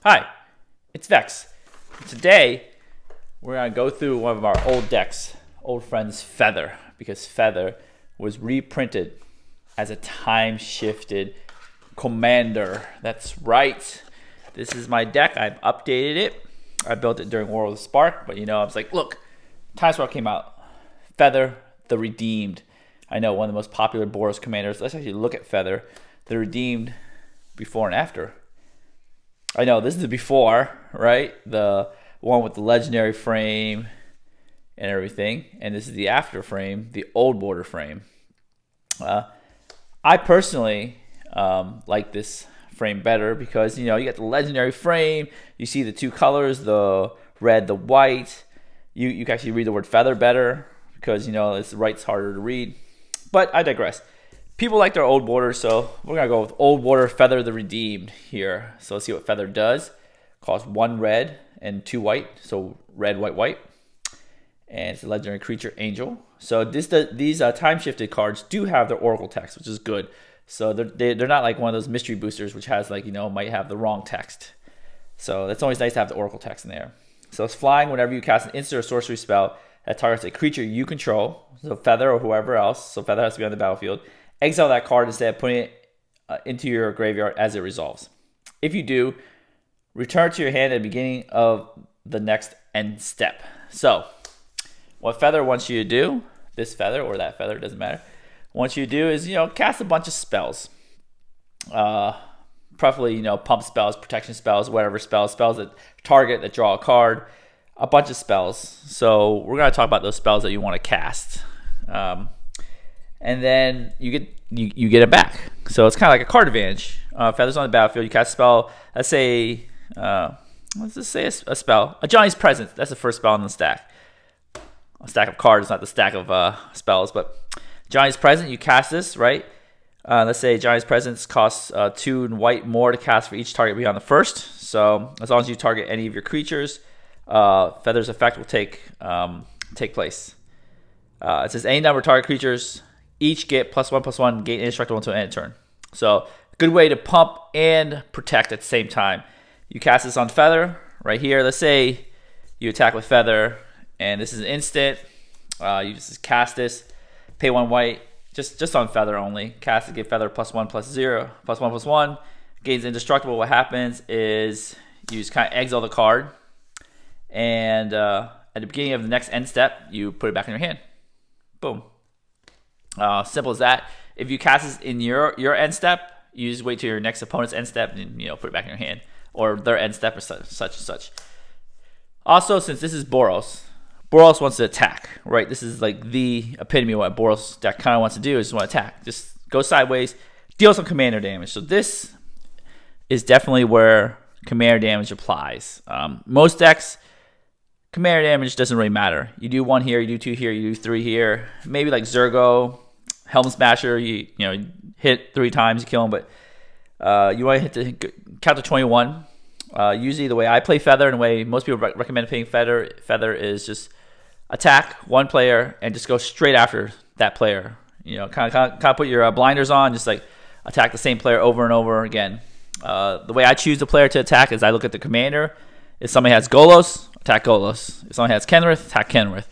Hi, it's Vex. Today, we're going to go through one of our old decks, old friends Feather, because Feather was reprinted as a time-shifted commander. That's right. This is my deck. I've updated it. I built it during War of the Spark, but I was like, look, Time Spark came out. Feather, the Redeemed. I know, one of the most popular Boros commanders. Let's actually look at Feather, the Redeemed, before and after. I know, this is the before, right? The one with the legendary frame and everything. And this is the after frame, the old border frame. I personally like this frame better because, you get the legendary frame. You see the two colors, the red, the white. You can actually read the word feather better because, the right's harder to read. But I digress. People like their old border, so we're going to go with old border Feather the Redeemed here. So let's see what Feather does. Costs 1 red and 2 white. So red, white, white. And it's a legendary creature, Angel. So these time-shifted cards do have their Oracle text, which is good. So they're not like one of those mystery boosters, which has might have the wrong text. So that's always nice to have the Oracle text in there. So it's flying whenever you cast an instant or sorcery spell that targets a creature you control. So Feather or whoever else. So Feather has to be on the battlefield. Exile that card instead of putting it into your graveyard as it resolves. If you do, return to your hand at the beginning of the next end step. So, what Feather wants you to do, this Feather or that Feather, doesn't matter, wants you to do is, cast a bunch of spells. Preferably, pump spells, protection spells, whatever spells that target, that draw a card, a bunch of spells. So, we're going to talk about those spells that you want to cast. And then you get it back. So it's kind of like a card advantage. Feather's on the battlefield. You cast a spell. Let's just say a spell. A Johnny's Presence. That's the first spell in the stack. A stack of cards, not the stack of spells. But Johnny's Presence, you cast this, right? Let's say Johnny's Presence costs 2 and white more to cast for each target beyond the first. So as long as you target any of your creatures, Feather's effect will take place. It says any number of target creatures each get +1/+1, gain indestructible until end of turn. So, good way to pump and protect at the same time. You cast this on Feather right here. Let's say you attack with Feather, and this is an instant. You just cast this, pay 1 white, just on Feather only. Cast it, give Feather +1/+0, +1/+1, gains indestructible. What happens is you just kind of exile the card, and at the beginning of the next end step, you put it back in your hand. Boom. Simple as that. If you cast this in your end step, you just wait till your next opponent's end step and put it back in your hand, or their end step or such and such. Also, since this is Boros wants to attack, right? This is like the epitome of what Boros deck kind of wants to do, is just want to attack. Just go sideways, deal some commander damage. So this is definitely where commander damage applies. Most decks, commander damage doesn't really matter. You do 1 here, you do 2 here, you do 3 here. Maybe like Zergo, Helm Smasher, you hit 3 times, you kill him, but you want to hit the count to 21. Usually the way I play Feather and the way most people recommend playing Feather is just attack 1 player and just go straight after that player. Kind of put your blinders on, just like attack the same player over and over again. The way I choose the player to attack is I look at the commander. If somebody has Golos, attack Golos. If someone has Kenrith, attack Kenrith.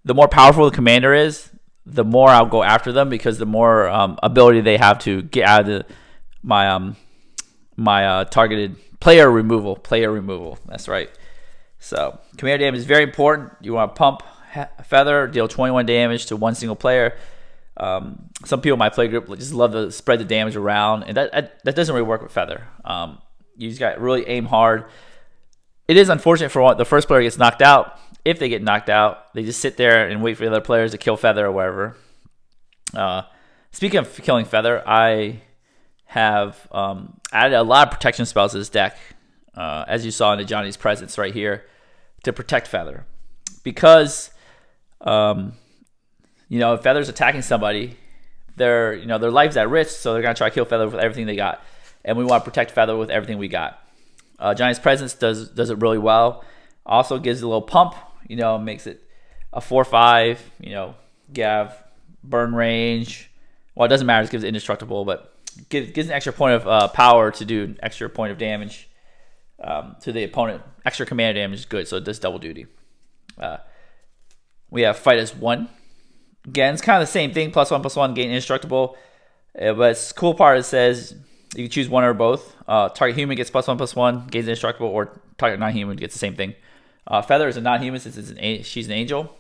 The more powerful the commander is, the more I'll go after them because the more ability they have to get out of my targeted player removal. That's right. So commander damage is very important. You want to pump Feather, deal 21 damage to 1 single player. Some people in my play group just love to spread the damage around, and that doesn't really work with Feather. You just got to really aim hard. It is unfortunate for the first player gets knocked out. If they get knocked out, they just sit there and wait for the other players to kill Feather or whatever. Speaking of killing Feather, I have added a lot of protection spells to this deck, as you saw in the Johnny's Presence right here, to protect Feather. Because, if Feather's attacking somebody, their life's at risk, so they're going to try to kill Feather with everything they got. And we want to protect Feather with everything we got. Johnny's Presence does it really well. Also gives it a little pump, makes it a 4/5, Gav, burn range. Well, it doesn't matter, it gives it indestructible, but gives an extra point of power to do an extra point of damage. to the opponent. Extra commander damage is good, so it does double duty. We have fight as 1. Again, it's kind of the same thing. +1/+1, gain indestructible. But the cool part, it says you can choose one or both. Target human gets +1/+1, gains indestructible, or target non-human gets the same thing. Feather is a non-human since she's an angel.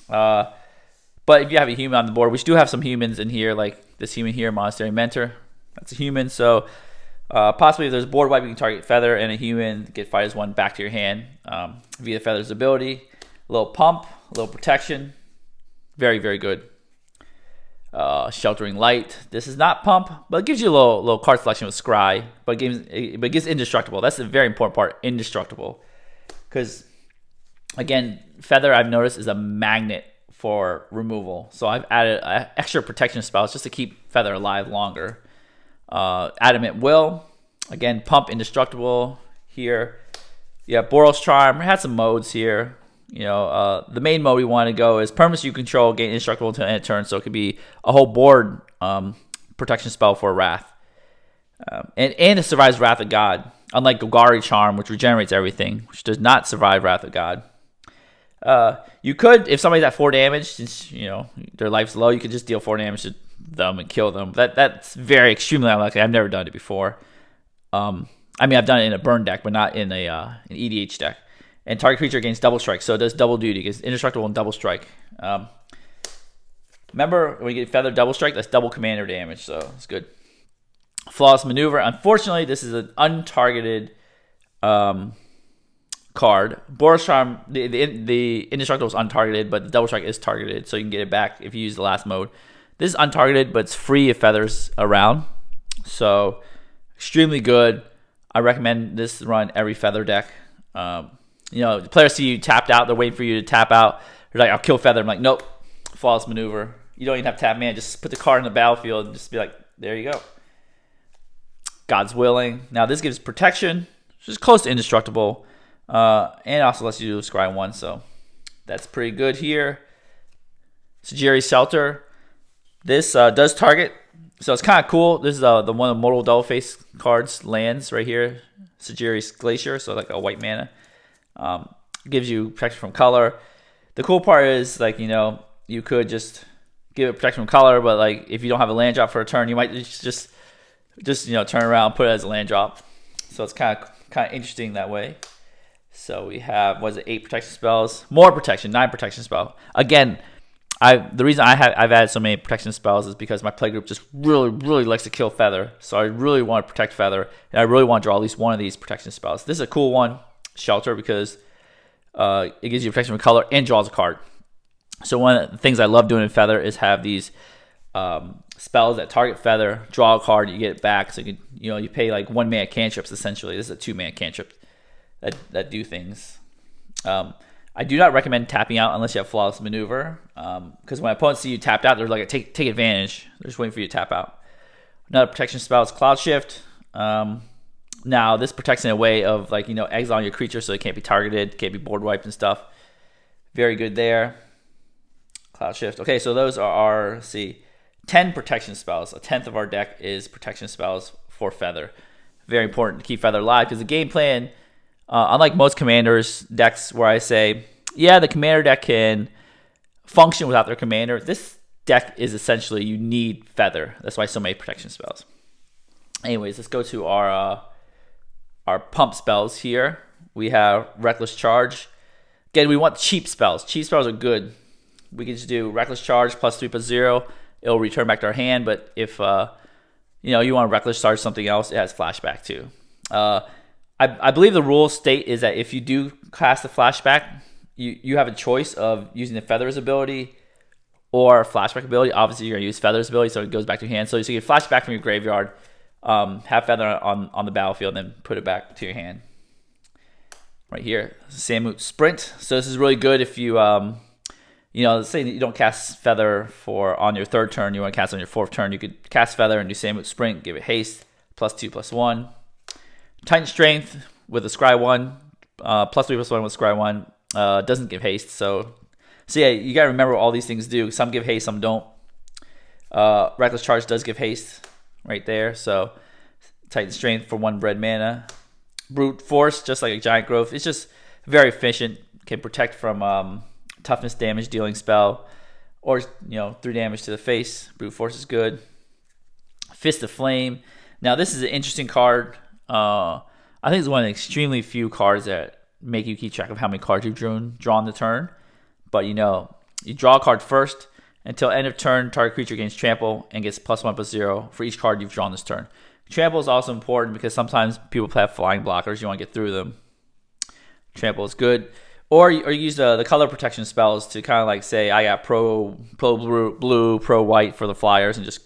But if you have a human on the board, we do have some humans in here, like this human here, Monastery Mentor. That's a human. So possibly if there's a board wipe, you can target Feather and a human, get fight as 1 back to your hand via Feather's ability. A little pump, a little protection. Very, very good. Sheltering Light. This is not pump, but it gives you a little card selection with Scry, but it gives indestructible. That's a very important part, indestructible. Because, again, Feather, I've noticed, is a magnet for removal. So I've added extra protection spells just to keep Feather alive longer. Adamant Will. Again, pump indestructible here. Yeah, Boros Charm. We had some modes here. The main mode we want to go is permanents you control gain indestructible until end of turn, so it could be a whole board protection spell for Wrath. And it survives Wrath of God, unlike Golgari Charm, which regenerates everything, which does not survive Wrath of God. You could, if somebody's at 4 damage, since their life's low, you could just deal 4 damage to them and kill them. That's very extremely unlikely. I've never done it before. I've done it in a burn deck, but not in an EDH deck. And target creature gains double strike, so it does double duty. It gets indestructible and double strike. Remember, when you get Feather double strike, that's double commander damage, so it's good. Flawless Maneuver. Unfortunately, this is an untargeted card. Boros Charm, the indestructible is untargeted, but the double strike is targeted, so you can get it back if you use the last mode. This is untargeted, but it's free if Feather's around. So, extremely good. I recommend this run every Feather deck. The players see you tapped out, they're waiting for you to tap out. They're like, I'll kill Feather. I'm like, nope. Flawless Maneuver. You don't even have to tap man. Just put the card in the battlefield and just be like, there you go. God's Willing. Now, this gives protection, which is close to indestructible. And also lets you do Scry 1, so that's pretty good here. Sejiri's Shelter. This does target, so it's kind of cool. This is the one of the Mortal Double Face cards, lands right here. Sejiri's Glacier, so like a white mana. Gives you protection from color. The cool part is, you could just give it protection from color, but if you don't have a land drop for a turn, you might just turn around and put it as a land drop. So it's kind of interesting that way. So we have 8 protection spells, more protection, 9 protection spell. Again, the reason I've added so many protection spells is because my playgroup just really, really likes to kill Feather. So I really want to protect Feather, and I really want to draw at least one of these protection spells. This is a cool one, Shelter, because it gives you protection from color and draws a card. So one of the things I love doing in Feather is have these spells that target Feather, draw a card, you get it back. So you pay 1 mana cantrips essentially. This is a 2 mana cantrip that do things. I do not recommend tapping out unless you have Flawless Maneuver, because when opponents see you tapped out, they're like, take advantage. They're just waiting for you to tap out. Another protection spell is Cloud Shift. Now, this protects in a way of exile your creature so it can't be targeted, can't be board wiped and stuff. Very good there. Cloud Shift. Okay, so those are our 10 protection spells. A 10th of our deck is protection spells for Feather. Very important to keep Feather alive, because the game plan, unlike most commanders decks where I say, yeah, the commander deck can function without their commander, this deck is essentially, you need Feather. That's why so many protection spells. Anyways, let's go to our pump spells here. We have Reckless Charge. Again, we want cheap spells. Cheap spells are good. We can just do Reckless Charge +3/+0. It'll return back to our hand, but if you want to Reckless Charge something else, it has flashback too. I believe the rule state is that if you do cast a flashback, you have a choice of using the Feather's ability or flashback ability. Obviously, you're going to use Feather's ability, so it goes back to your hand. So you get flashback from your graveyard, have Feather on the battlefield, and then put it back to your hand. Right here, Samut Sprint. So this is really good if you, let's say you don't cast Feather on your 3rd turn, you want to cast on your 4th turn, you could cast Feather and do Samut Sprint, give it haste, +2/+1. Titan Strength with a Scry 1, +3/+1 with Scry 1, doesn't give haste. So yeah, you got to remember what all these things do. Some give haste, some don't. Reckless Charge does give haste right there. So Titan Strength for 1 red mana. Brute Force, just like a giant growth. It's just very efficient. Can protect from toughness damage dealing spell, or 3 damage to the face. Brute Force is good. Fist of Flame. Now this is an interesting card. I think it's one of the extremely few cards that make you keep track of how many cards you've drawn the turn. But you draw a card first. Until end of turn, target creature gains trample and gets +1/+0 for each card you've drawn this turn. Trample is also important because sometimes people have flying blockers. You want to get through them. Trample is good. Or you use the color protection spells to kind of like say, I got pro blue, pro white for the flyers, and just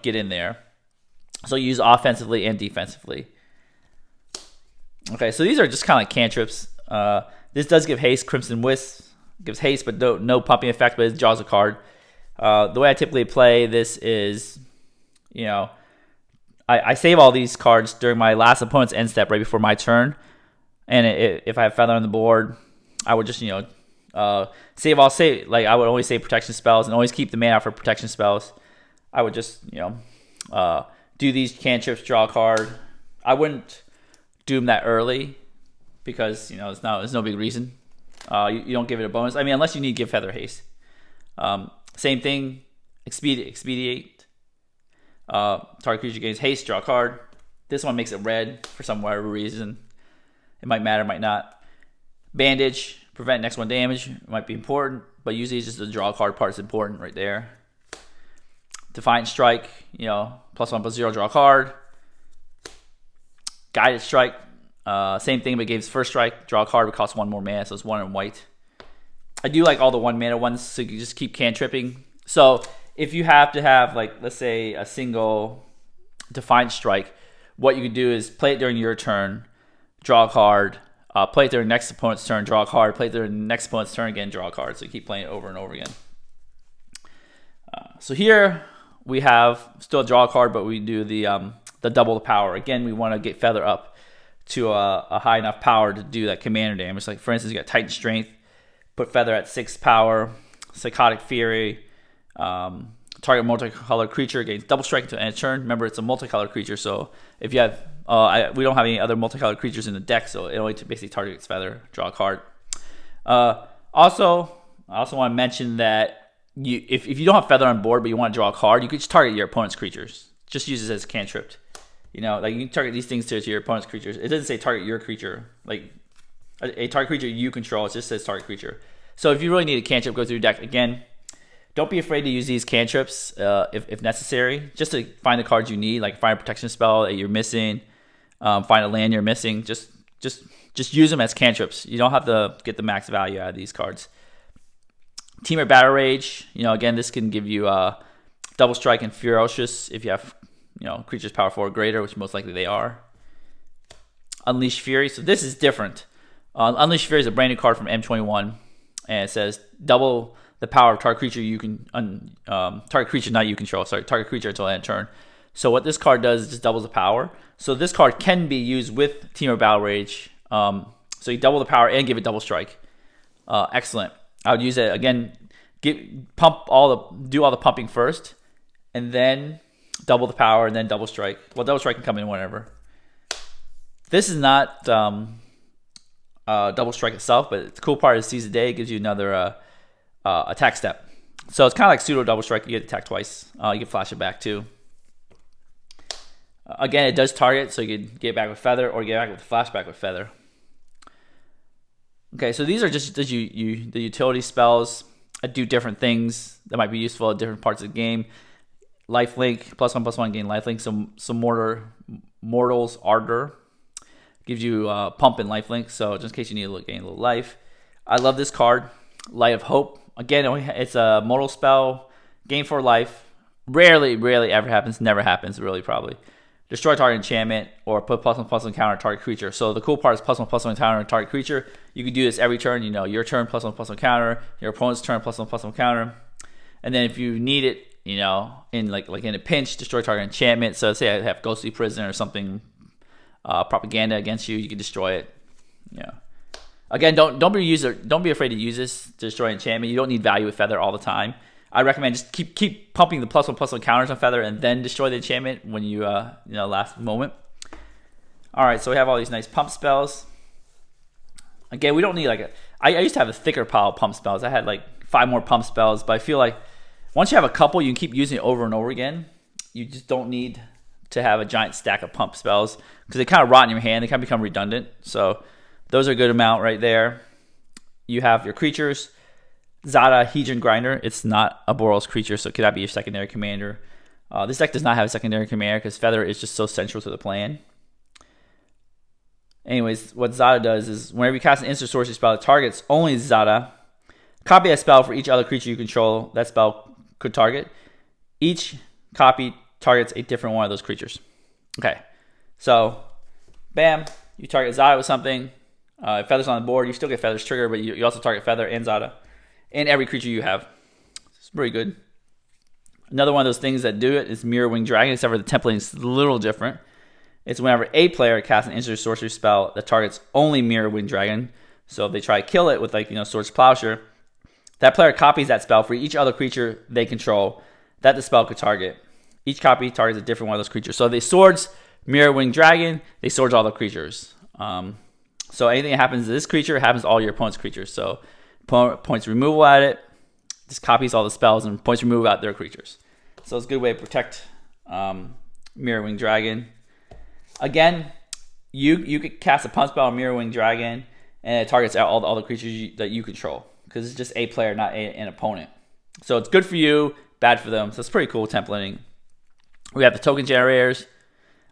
get in there. So you use offensively and defensively. Okay, so these are just kind of like cantrips. This does give haste. Crimson Wisp gives haste, but no pumping effect, but it draws a card. The way I typically play this is, I save all these cards during my last opponent's end step right before my turn. And if I have Feather on the board, I would just, save. Like, I would always save protection spells and always keep the mana out for protection spells. I would just, do these cantrips, draw a card. I wouldn't do them that early because, there's no big reason. You don't give it a bonus. I mean, unless you need Give Feather haste. Same thing, expedite. Target creature gains haste, draw a card. This one makes it red for some whatever reason. It might matter, might not. Bandage, prevent next one damage. It might be important, but usually just the draw card part is important right there. Defiant Strike, +1/+0, draw a card. Guided Strike, same thing, but gives first strike, draw a card, but costs 1 more mana, so it's 1 in white. I do like all the 1 mana ones, so you can just keep cantripping. So if you have to have, like, let's say a single Defiant Strike, what you can do is play it during your turn, draw a card, play it during next opponent's turn, draw a card, play it during next opponent's turn again, draw a card. So you keep playing it over and over again. So here we have still a draw a card, but we do the double the power. Again, we want to get Feather up to a high enough power to do that commander damage. Like, for instance, you got Titan Strength, put Feather at 6 power, Psychotic Fury, target multicolored creature gains double strike until end of turn. Remember, it's a multicolored creature, so if you have, we don't have any other multicolored creatures in the deck, so it only basically targets Feather, draw a card. Also, I also want to mention that if you don't have Feather on board, but you want to draw a card, you could just target your opponent's creatures. Just use it as cantrip. Like, you can target these things to your opponent's creatures. It doesn't say target your creature. Like, a target creature you control, it just says target creature. So if you really need a cantrip, go through your deck. Again, don't be afraid to use these cantrips if necessary, just to find the cards you need, like find a protection spell that you're missing, find a land you're missing. Just use them as cantrips. You don't have to get the max value out of these cards. Temur Battle Rage, again, this can give you double strike and ferocious if you have creatures power 4 or greater, which most likely they are. Unleash Fury. So this is different. Unleash Fury is a brand new card from M21, and it says double the power of target creature you can target creature not you control. Sorry, target creature until end of turn. So what this card does is just doubles the power. So this card can be used with Temur Battle Rage. So you double the power and give it double strike. Excellent. I would use it again. Do all the pumping first, and then double the power, and then double strike. Well, double strike can come in whenever. This is not double strike itself, but the cool part is seize the day. It gives you another attack step. So it's kind of like pseudo double strike. You get attack twice. You can flash it back too. Again, it does target, so you can get back with Feather or get back with flashback with Feather. Okay, so these are just the utility spells that do different things that might be useful at different parts of the game. Lifelink, +1/+1 gain lifelink. Some Mortal's Ardor gives you pump and lifelink, so just in case you need to gain a little life. I love this card, Light of Hope. Again, it's a mortal spell, gain 4 life. Rarely ever happens, never happens, really, probably. Destroy target enchantment or put +1/+1 counter on target creature. So the cool part is +1/+1 counter on target creature. You can do this every turn. Your turn +1/+1 counter, your opponent's turn +1/+1 counter, and then if you need it, in like in a pinch, destroy target enchantment. So say I have Ghostly Prison or something, propaganda against you, you can destroy it. Again, don't be afraid to use this to destroy enchantment. You don't need value with Feather all the time. I recommend just keep pumping the +1/+1 counters on Feather and then destroy the enchantment when you last moment. All right, so we have all these nice pump spells. Again, we don't need like I used to have a thicker pile of pump spells. I had like 5 more pump spells, but I feel like once you have a couple, you can keep using it over and over again. You just don't need to have a giant stack of pump spells because they kind of rot in your hand. They kind of become redundant. So those are a good amount right there. You have your creatures. Zada, Hedron Grinder. It's not a Boros creature, so it cannot be your secondary commander. This deck does not have a secondary commander because Feather is just so central to the plan. Anyways, what Zada does is whenever you cast an instant sorcery spell that targets only Zada, copy a spell for each other creature you control that spell could target. Each copy targets a different one of those creatures. Okay, so bam, you target Zada with something. If Feather's on the board, you still get Feather's trigger, but you also target Feather and Zada and every creature you have. It's pretty good. Another one of those things that do it is Mirror Wing Dragon, except for the templating is a little different. It's whenever a player casts an instant sorcery spell that targets only Mirror Wing Dragon. So if they try to kill it with Swords Plowshare, that player copies that spell for each other creature they control that the spell could target. Each copy targets a different one of those creatures. So if they swords Mirror Wing Dragon, they swords all the creatures. So anything that happens to this creature happens to all your opponent's creatures. So points removal at it, just copies all the spells and points removal at their creatures. So it's a good way to protect Mirror Wing Dragon. Again, you could cast a punch spell on Mirror Wing Dragon and it targets all the creatures that you control because it's just a player, not an opponent. So it's good for you, bad for them. So it's pretty cool templating. We have the token generators.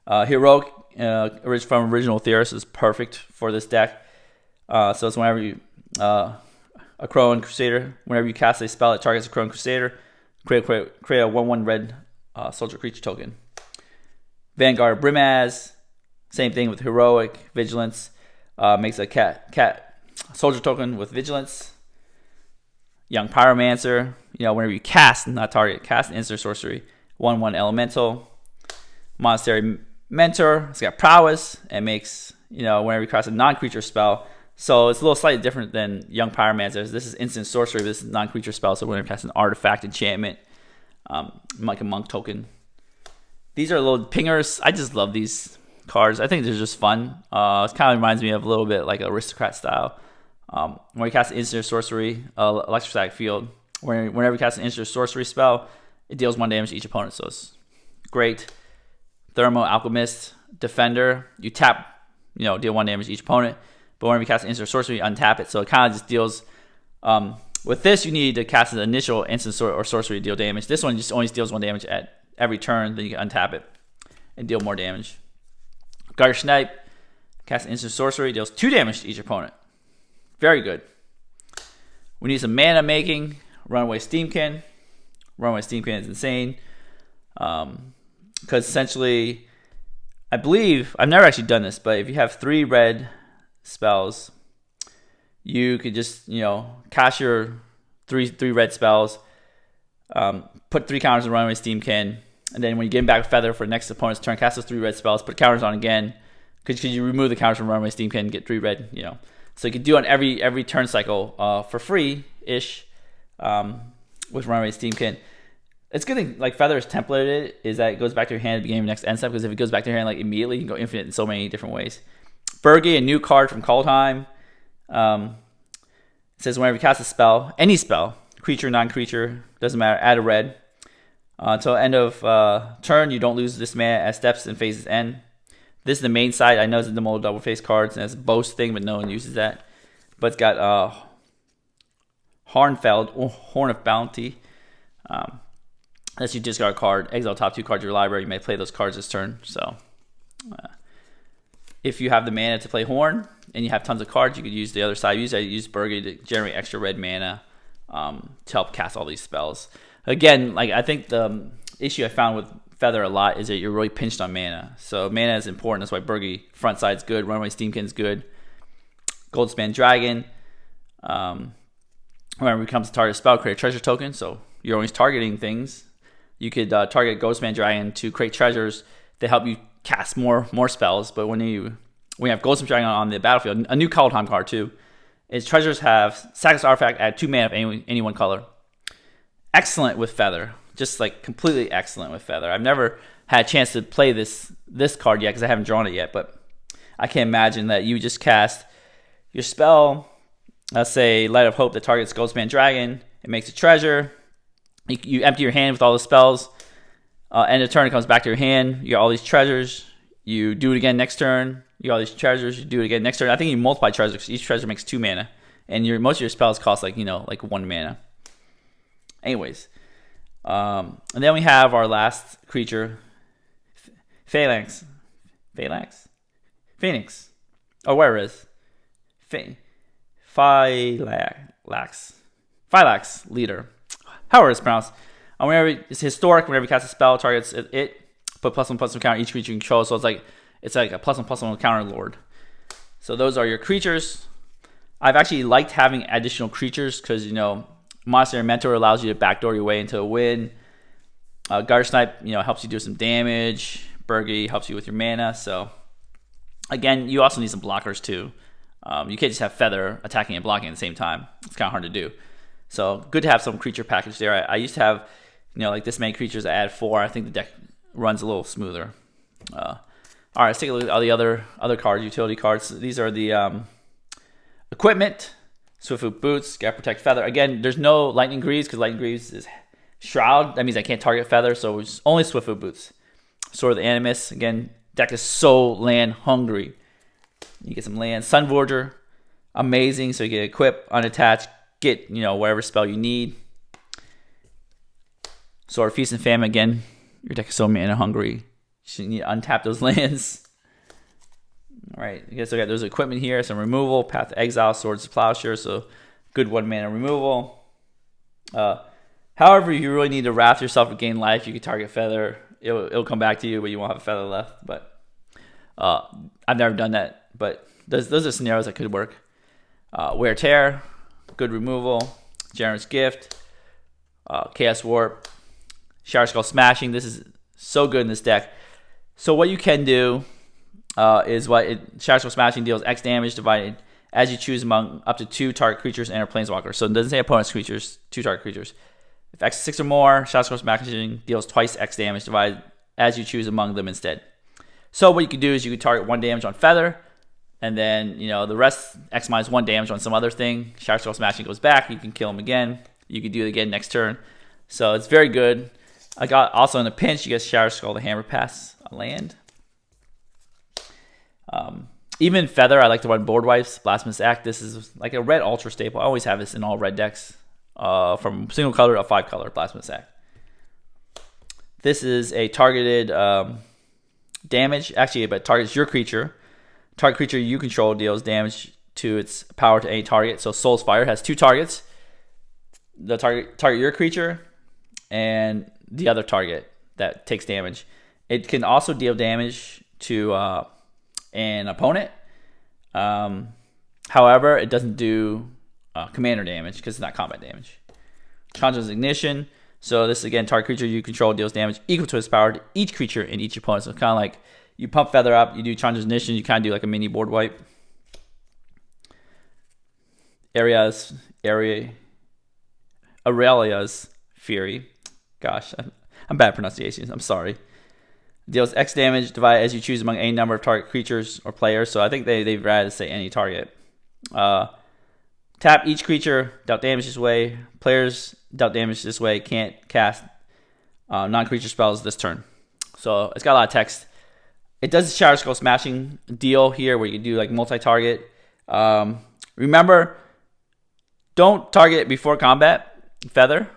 Heroic from Original Theorist is perfect for this deck. So it's whenever you a Crowan Crusader, whenever you cast a spell that targets a Crowan Crusader, create a 1/1 red soldier creature token. Vanguard Brimaz, same thing with Heroic Vigilance, makes a cat soldier token with Vigilance. Young Pyromancer, whenever you cast, not target, cast instant sorcery, 1/1 elemental. Monastery Mentor, it's got prowess and makes, whenever you cast a non-creature spell. So it's a little slightly different than Young Pyromancer. This is instant sorcery, this is non-creature spell, so whenever you cast an artifact, enchantment, like a monk token. These are little pingers. I just love these cards. I think they're just fun. It kind of reminds me of a little bit like Aristocrat style. When you cast instant sorcery, electrostatic field, whenever you cast an instant sorcery spell, it deals 1 damage to each opponent, so it's great. Thermo Alchemist, Defender, you tap, deal 1 damage to each opponent. But whenever you cast instant sorcery, you untap it. So it kind of just deals. With this, you need to cast an initial instant or sorcery to deal damage. This one just only deals 1 damage at every turn. Then you can untap it and deal more damage. Gutter Snipe, cast instant sorcery, deals 2 damage to each opponent. Very good. We need some mana making. Runaway Steamkin. Runaway Steamkin is insane. Because essentially, I believe, I've never actually done this, but if you have 3 red spells, you could just, cast your three red spells, put 3 counters on Runaway Steamkin, and then when you get him back with Feather for the next opponent's turn, cast those 3 red spells, put counters on again, because you remove the counters from Runaway Steamkin and get 3 red, So you could do it on every turn cycle for free-ish with Runaway Steamkin. It's good thing, like Feather is templated, is that it goes back to your hand at the beginning of your next end step, because if it goes back to your hand immediately, you can go infinite in so many different ways. Bergy, a new card from Kaldheim. It says whenever you cast a spell, any spell, creature, non-creature, doesn't matter, add a red. Until end of turn, you don't lose this mana as steps and phases end. This is the main side. I know it's the multiple double face cards, and it's a boast thing, but no one uses that. But it's got Hornfeld, or Horn of Bounty. Unless you discard a card, exile top 2 cards of your library, you may play those cards this turn. So, if you have the mana to play Horn and you have tons of cards, you could use the other side. Use Bergy to generate extra red mana to help cast all these spells. Again, I think the issue I found with Feather a lot is that you're really pinched on mana. So mana is important. That's why Bergy front side's good. Runaway Steamkin's good. Goldspan Dragon. Whenever it comes to target spell, create a treasure token. So you're always targeting things. You could target Goldspan Dragon to create treasures to help you cast more spells. But when you have Goldspan Dragon on the battlefield, a new Kaldheim card too, is treasures have sacrifice artifact, add 2 mana of any one color. Excellent with Feather. Just completely excellent with Feather. I've never had a chance to play this card yet because I haven't drawn it yet, but I can't imagine that you just cast your spell, let's say Light of Hope that targets Goldspan Dragon. It makes a treasure. You empty your hand with all the spells. End of turn, it comes back to your hand. You got all these treasures. You do it again next turn. You got all these treasures. You do it again next turn. I think you multiply treasures because each treasure makes 2 mana. And most of your spells cost like 1 mana. Anyways. And then we have our last creature, Phalanx. Phoenix. Or where it is. Phylax leader. However it's pronounced. Whenever it's historic, whenever you cast a spell, targets it, put +1/+1 counter each creature you control. So it's like a +1/+1 counter lord. So those are your creatures. I've actually liked having additional creatures because Monastery Mentor allows you to backdoor your way into a win. Guard Snipe, helps you do some damage. Burgi helps you with your mana. So again, you also need some blockers too. You can't just have Feather attacking and blocking at the same time. It's kind of hard to do. So good to have some creature package there. I used to have, like this many creatures. I add 4. I think the deck runs a little smoother. All right, let's take a look at all the other cards, utility cards. These are the equipment. Swiftfoot Boots, got Protect Feather. Again, there's no Lightning Greaves because Lightning Greaves is Shroud. That means I can't target Feather, so it's only Swiftfoot Boots. Sword of the Animus. Again, deck is so land hungry. You get some land. Sunforger, amazing. So you get equip, unattached, get whatever spell you need. Sword of Feast and Famine. Again, your deck is so mana hungry. You need to untap those lands. All right, I guess I got those equipment here. Some removal, Path to Exile, Swords of Plowshare, so good 1 mana removal. However, you really need to wrath yourself to gain life. You can target Feather. It'll come back to you, but you won't have a Feather left. But I've never done that. But those are scenarios that could work. Wear Tear, good removal. Generous Gift, Chaos Warp, Shower Skull Smashing. This is so good in this deck. So what you can do is Shower Skull Smashing deals X damage divided as you choose among up to 2 target creatures and/or planeswalkers. So it doesn't say opponent's creatures, 2 target creatures. If X is 6 or more, Shower Skull Smashing deals twice X damage divided as you choose among them instead. So what you can do is you can target 1 damage on Feather, and then the rest X minus 1 damage on some other thing. Shower Skull Smashing goes back. You can kill him again. You can do it again next turn. So it's very good. I got also in a pinch. You get Shower Skull to Hammer Pass a land. Even Feather, I like to run Board Wipes, Blasphemous Act. This is like a red ultra staple. I always have this in all red decks. From single color to 5 color, Blasphemous Act. This is a targeted damage. Actually, it targets your creature. Target creature you control deals damage to its power to any target. So Soul's Fire has 2 targets. The target your creature and the other target that takes damage. It can also deal damage to an opponent. However, it doesn't do commander damage because it's not combat damage. Chandra's Ignition. So this again, target creature you control deals damage equal to its power to each creature and each opponent. So kind of like you pump Feather up, you do Chandra's Ignition, you kind of do like a mini board wipe. Aurelia's Fury. Gosh, I'm bad at pronunciations. I'm sorry. Deals X damage divided as you choose among any number of target creatures or players. So I think they'd rather say any target. Tap each creature, dealt damage this way. Players dealt damage this way can't cast non-creature spells this turn. So it's got a lot of text. It does the Shower Skull Smashing deal here where you can do like multi-target. Remember, don't target before combat, Feather.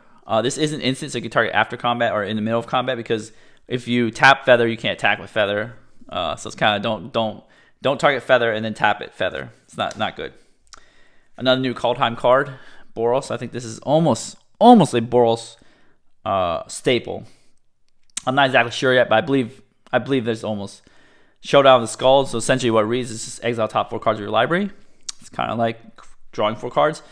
This isn't instant, so you can target after combat or in the middle of combat because if you tap Feather, you can't attack with Feather. So it's kind of don't target Feather and then tap it Feather. It's not good. Another new Kaldheim card, Boros. I think this is almost a Boros staple. I'm not exactly sure yet, but I believe there's almost Showdown of the Skulls. So essentially what it reads is just exile top 4 cards of your library. It's kind of like drawing 4 cards.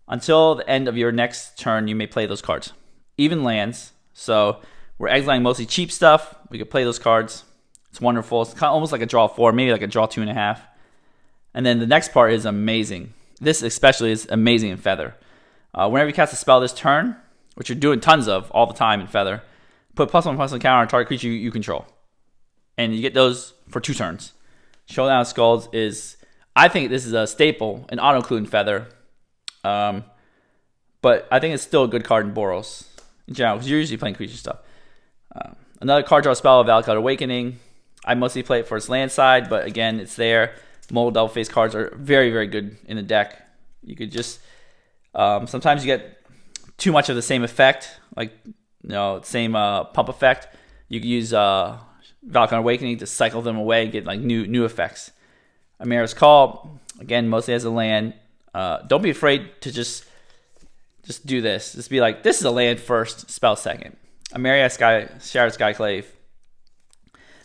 Until the end of your next turn, you may play those cards. Even lands. So we're exiling mostly cheap stuff. We could play those cards. It's wonderful. It's kind of almost like a draw 4, maybe like a draw 2.5. And then the next part is amazing. This especially is amazing in Feather. Whenever you cast a spell this turn, which you're doing tons of all the time in Feather, put +1/+1 counter on target creature you control. And you get those for 2 turns. Showdown of Skulls is, I think this is a staple, an auto-including feather. But I think it's still a good card in Boros in general, because you're usually playing creature stuff. Another card draw spell, Valakut Awakening. I mostly play it for its land side, but again, it's there. Mold double face cards are very, very good in the deck. You could just sometimes you get too much of the same effect, like same pump effect. You could use Valakut Awakening to cycle them away and get like new effects. Amira's Call, again, mostly as a land. Don't be afraid to just do this. Just be like, this is a land first, spell second. Ameria Shattered Skyclave.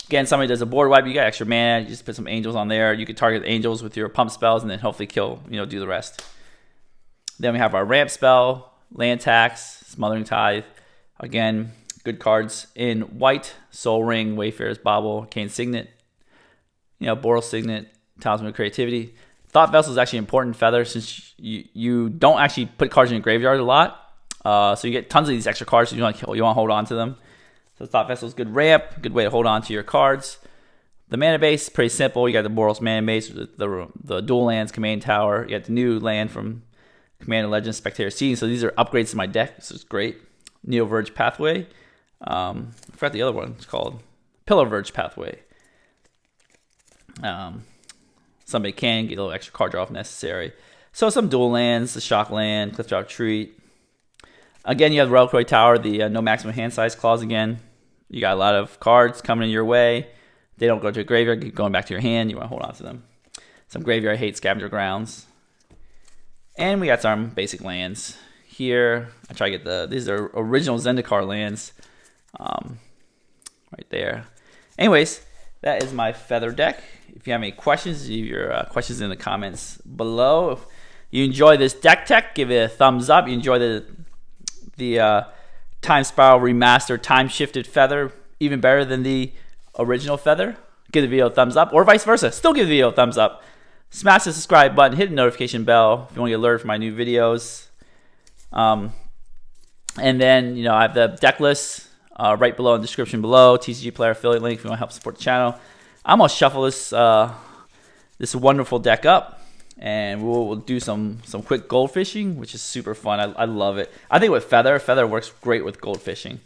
Again, somebody does a board wipe, you got extra mana, you just put some angels on there. You could target the angels with your pump spells and then hopefully kill, do the rest. Then we have our ramp spell, land tax, Smothering Tithe. Again, good cards in white, Soul Ring, Wayfarer's Bauble, Arcane Signet, Boros Signet, Talisman of Creativity. Thought Vessel is actually important feather since you don't actually put cards in your graveyard a lot. So you get tons of these extra cards, so you want to hold on to them. So Thought Vessel is good ramp, good way to hold on to your cards. The mana base, pretty simple. You got the Boros mana base, the dual lands, Command Tower. You got the new land from Commander Legends, Spectator Scene. So these are upgrades to my deck. This is great. Neo Verge Pathway. I forgot the other one. It's called Pillar Verge Pathway. Somebody can get a little extra card draw if necessary. So some dual lands, the Shock Land, Cliffdrop Retreat. Again, you have the Reliquary Tower, the no maximum hand size clause again. You got a lot of cards coming in your way. They don't go to a graveyard, keep going back to your hand. You want to hold on to them. Some Graveyard Hate, Scavenger Grounds. And we got some basic lands. Here, I try to get these are original Zendikar lands. Right there. Anyways, that is my feather deck. If you have any questions, leave your questions in the comments below. If you enjoy this deck tech, give it a thumbs up. You enjoy the Time Spiral Remastered Time Shifted Feather even better than the original feather, give the video a thumbs up, or vice versa, still give the video a thumbs up. Smash the subscribe button, hit the notification bell if you want to get alerted for my new videos. And then I have the deck list right below in the description below, TCG Player affiliate link if you want to help support the channel. I'm gonna shuffle this wonderful deck up, and we'll do some quick Goldfishing, which is super fun. I love it. I think with feather works great with Goldfishing.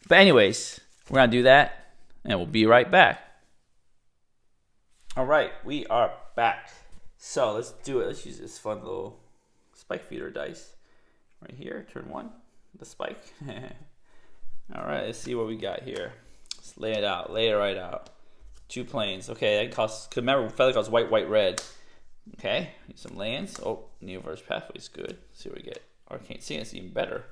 But anyways, we're gonna do that, and we'll be right back. All right, we are back. So let's do it. Let's use this fun little spike feeder dice right here. Turn one, the spike. All right, let's see what we got here. Let's lay it out. Lay it right out. 2 planes. Okay, that costs. Remember, feather costs white, white, red. Okay, need some lands. Oh, Neo Verge Pathway is good. Let's see what we get. Arcane Signet is even better.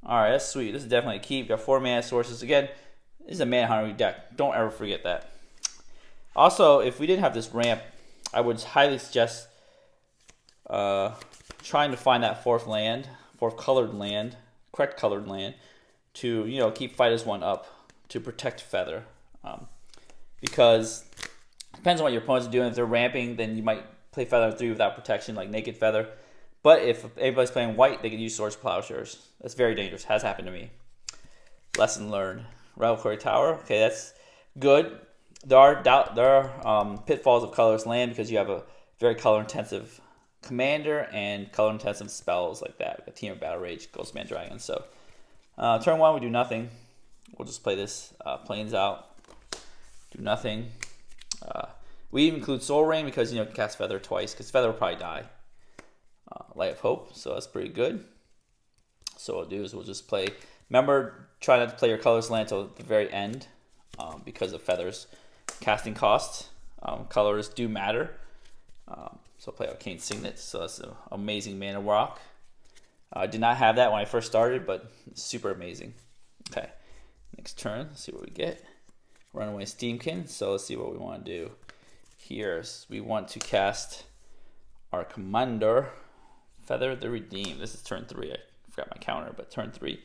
All right, that's sweet. This is definitely a keep. Got 4 mana sources. Again, this is a mana hungry deck. Don't ever forget that. Also, if we didn't have this ramp, I would highly suggest trying to find that fourth colored land, correct colored land, to keep Fighters 1 up to protect feather. Because it depends on what your opponents are doing. If they're ramping, then you might play feather 3 without protection, like naked feather. But if everybody's playing white, they can use Swords Plowshares. That's very dangerous. Has happened to me. Lesson learned. Reliquary Tower. Okay, that's good. There are pitfalls of colorless land because you have a very color-intensive commander and color-intensive spells like that. A Team of Battle Rage, Ghostman Dragon. So turn 1, we do nothing. We'll just play this planes out. Do nothing. We even include Soul Ring because you can cast Feather twice because Feather will probably die. Light of Hope, so that's pretty good. So what we'll do is we'll just play. Remember, try not to play your colorless land until the very end because of Feather's casting cost. Colors do matter. So play Arcane Signet. So that's an amazing mana rock. I did not have that when I first started, but it's super amazing. Okay, next turn. Let's see what we get. Runaway Steamkin. So let's see what we want to do here. So we want to cast our commander, Feather the Redeem. This is turn 3. I forgot my counter, but turn 3.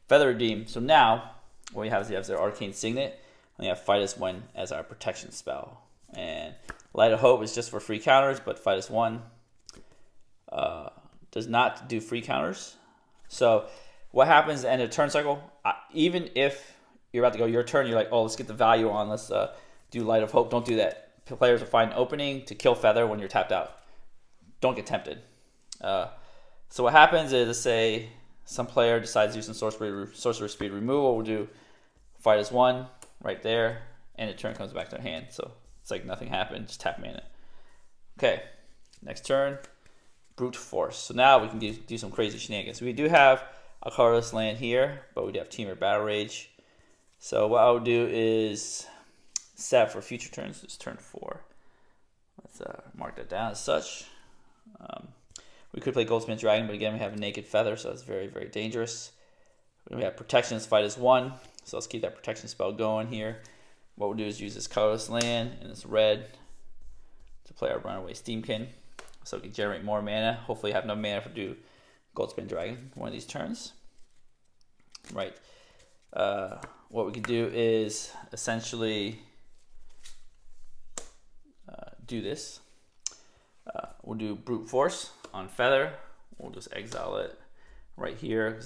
Feather Redeem. So now what we have is we have our Arcane Signet, and we have Fight Us 1 as our protection spell. And Light of Hope is just for free counters, but Fight Us 1 does not do free counters. So what happens at the end of the turn cycle, even if you're about to go your turn, you're like, oh, let's get the value on, let's do Light of Hope. Don't do that. players will find an opening to kill Feather when you're tapped out. Don't get tempted. So what happens is, let's say some player decides to do some sorcerer speed removal. We'll do fight as one right there, and the turn comes back to their hand. So it's like nothing happened, just tap mana. Okay, next turn, brute force. So now we can do some crazy shenanigans. We do have a colorless land here, but we do have Teamer Battle Rage. So what I'll do is set for future turns. It's turn 4. Let's mark that down as such. We could play Goldsmith Dragon, but again, we have a naked Feather, so it's very, very dangerous. We have protection as fight as 1, so let's keep that protection spell going here. What we'll do is use this colorless land and this red to play our Runaway Steamkin, so we can generate more mana. Hopefully have enough mana to do Goldsmith Dragon one of these turns. Right. What we could do is essentially do this. We'll do Brute Force on Feather. We'll just exile it right here.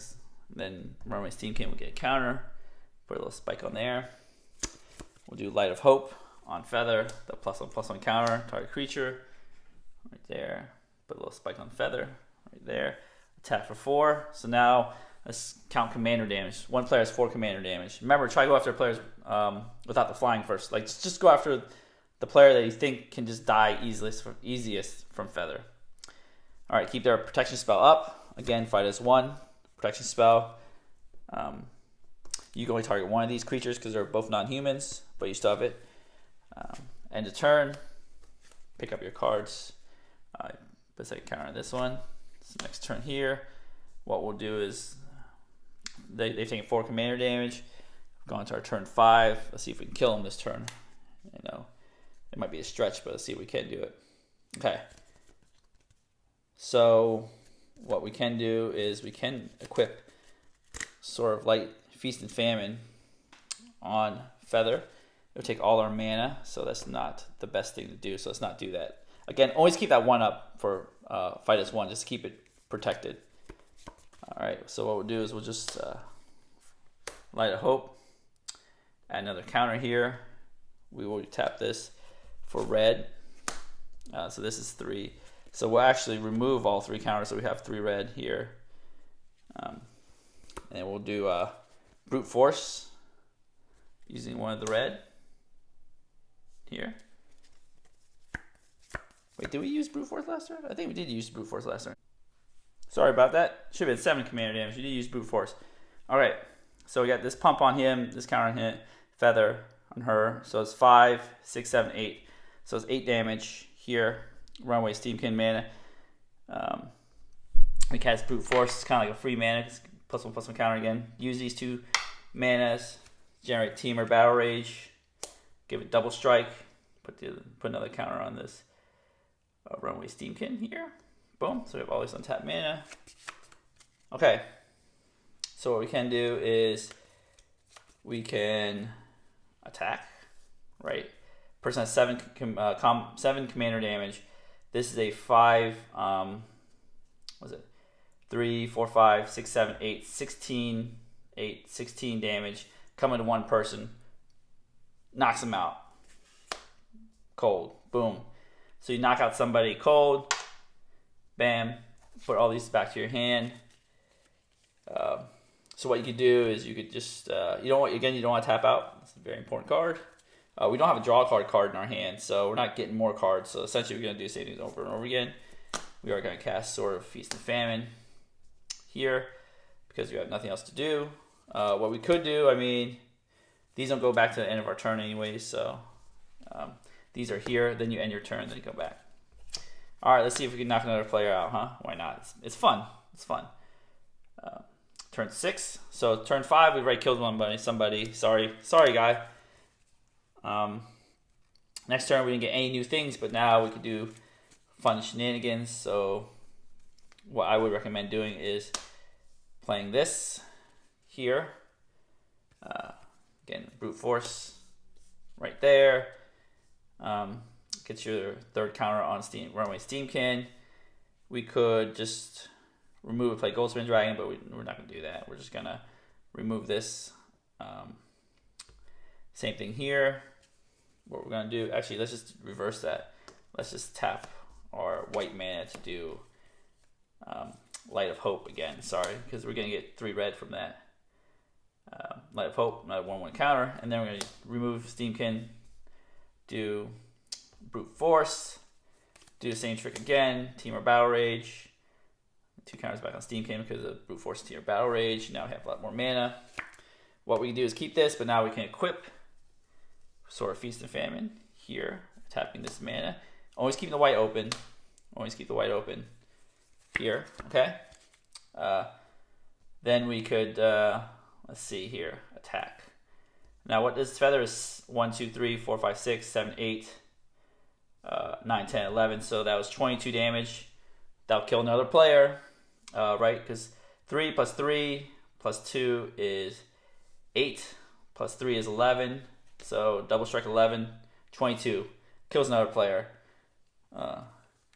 Then Runaway Steamkin will get a counter. Put a little spike on there. We'll do Light of Hope on Feather. The +1/+1 counter, target creature. Right there. Put a little spike on Feather. Right there. Attack for 4. So now let's count commander damage. One player has 4 commander damage. Remember, try to go after players without the flying first. Like, just go after the player that you think can just die easiest from Feather. All right, keep their protection spell up. Again, fight as 1. Protection spell. You can only target one of these creatures because they're both non-humans, but you still have it. End of turn. Pick up your cards. Put a second counter on this one. So next turn here, what we'll do is they've taken 4 commander damage. We've gone to our turn 5. Let's see if we can kill them this turn. I know it might be a stretch, but let's see if we can do it. Okay. So what we can do is we can equip Sword of Light, Feast and Famine on Feather. It'll take all our mana, so that's not the best thing to do. So let's not do that. Again, always keep that 1 up for fight as 1, just to keep it protected. All right, so what we'll do is we'll just Light of Hope, add another counter here. We will tap this for red. So this is 3. So we'll actually remove all 3 counters, so we have 3 red here. And we'll do Brute Force using one of the red here. Wait, did we use Brute Force last turn? I think we did use Brute Force last turn. Sorry about that. Should have been 7 commander damage. We did use Brute Force. All right, so we got this pump on him, this counter on him, Feather on her. So it's 5, 6, 7, 8. So it's 8 damage here. Runaway Steamkin mana. We cast Brute Force. It's kind of like a free mana. It's +1/+1 counter again. Use these 2 manas. Generate Teamer Battle Rage. Give it double strike. Put another counter on this Runaway Steamkin here. Boom. So we have all these untapped mana. Okay. So what we can do is we can attack. Right. Person has 7 commander damage. This is a 5, what is it? 3, 4, 5, 6, 7, 8, 16, 16 damage. Coming to one person. Knocks them out. Cold. Boom. So you knock out somebody cold. Bam. Put all these back to your hand. So what you could do is you could just, you don't want to tap out. It's a very important card. We don't have a draw card in our hand, so we're not getting more cards. So essentially we're going to do the same thing over and over again. We are going to cast Sword of Feast and Famine here because we have nothing else to do. What we could do, I mean, these don't go back to the end of our turn anyways, so these are here. Then you end your turn, then you go back. All right, let's see if we can knock another player out, huh? Why not? It's fun. It's fun. Turn 6. So turn 5, we've already killed somebody. Sorry, guy. Next turn we didn't get any new things, but now we could do fun shenanigans. So what I would recommend doing is playing this here. Again, Brute Force right there. Get your 3rd counter on Runaway Steamkin. We could just remove and play Goldsmith Dragon, but we're not going to do that. We're just going to remove this. Same thing here. what we're gonna do, actually, let's just reverse that. Let's just tap our white mana to do Light of Hope again. Sorry, because we're gonna get 3 red from that. Light of Hope, another 1/1 counter, and then we're gonna remove Steamkin, do Brute Force, do the same trick again, Team Battle Rage. 2 counters back on Steamkin because of Brute Force, Team Battle Rage. Now we have a lot more mana. What we can do is keep this, but now we can equip Sword of Feast and Famine here, tapping this mana. Always keep the white open. Always keep the white open here, okay? Then we could, let's see here, attack. Now what this feather is 1, 2, 3, 4, 5, 6, 7, 8, 9, 10, 11. So that was 22 damage. That'll kill another player, right? Because 3 plus 3 plus 2 is 8, plus 3 is 11. So double strike 11, 22. Kills another player.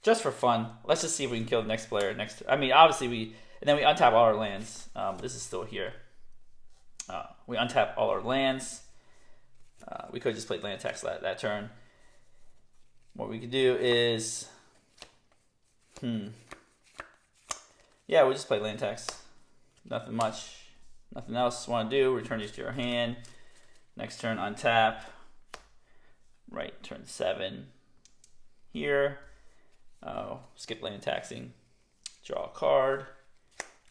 Just for fun. Let's just see if we can kill the next player. I mean, obviously and then we untap all our lands. This is still here. We untap all our lands. We could just play land attacks that turn. What we could do is, yeah, we'll just play land attacks. Nothing much. Nothing else want to do. Return these to your hand. Next turn, untap. Right, turn 7 here. Skip land taxing. Draw a card.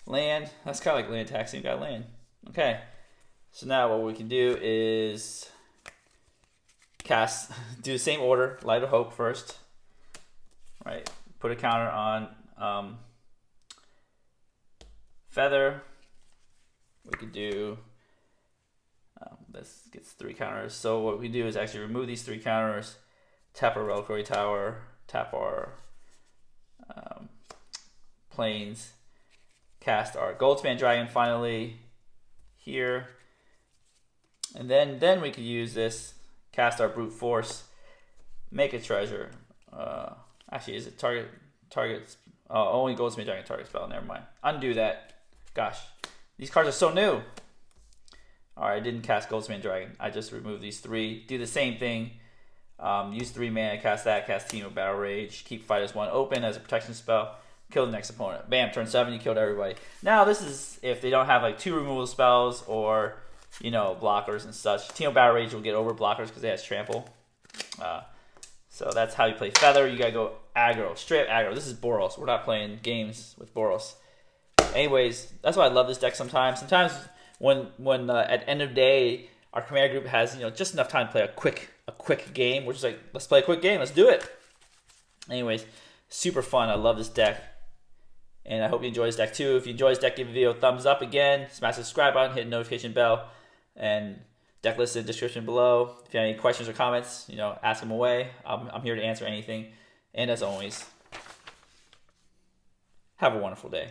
Land. That's kind of like land taxing. Got land. Okay. So now what we can do is cast, do the same order. Light of Hope first. Right. Put a counter on Feather. We could do, this gets 3 counters. So what we do is actually remove these 3 counters, tap our Reliquary Tower, tap our Plains, cast our Goldspan Dragon finally here, and then we could use this, cast our Brute Force, make a treasure. Actually, is it target? Only Goldspan Dragon target spell. Never mind. Undo that. Gosh, these cards are so new. Alright, I didn't cast Goldspan Dragon. I just removed these 3. Do the same thing. Use 3 mana, cast that, cast Team of Battle Rage, keep Fighters 1 open as a protection spell, kill the next opponent. Bam, turn 7, you killed everybody. Now this is if they don't have like 2 removal spells or, you know, blockers and such. Team of Battle Rage will get over blockers because it has trample. So that's how you play Feather. You gotta go aggro, straight aggro. This is Boros. We're not playing games with Boros. Anyways, that's why I love this deck sometimes. Sometimes when at end of day our commander group has, you know, just enough time to play a quick game, we're just like, let's play a quick game, let's do it. Anyways, super fun. I love this deck. And I hope you enjoy this deck too. If you enjoy this deck, give the video a thumbs up again. Smash the subscribe button, hit the notification bell, and deck list in the description below. If you have any questions or comments, you know, ask them away. I'm here to answer anything. And as always, have a wonderful day.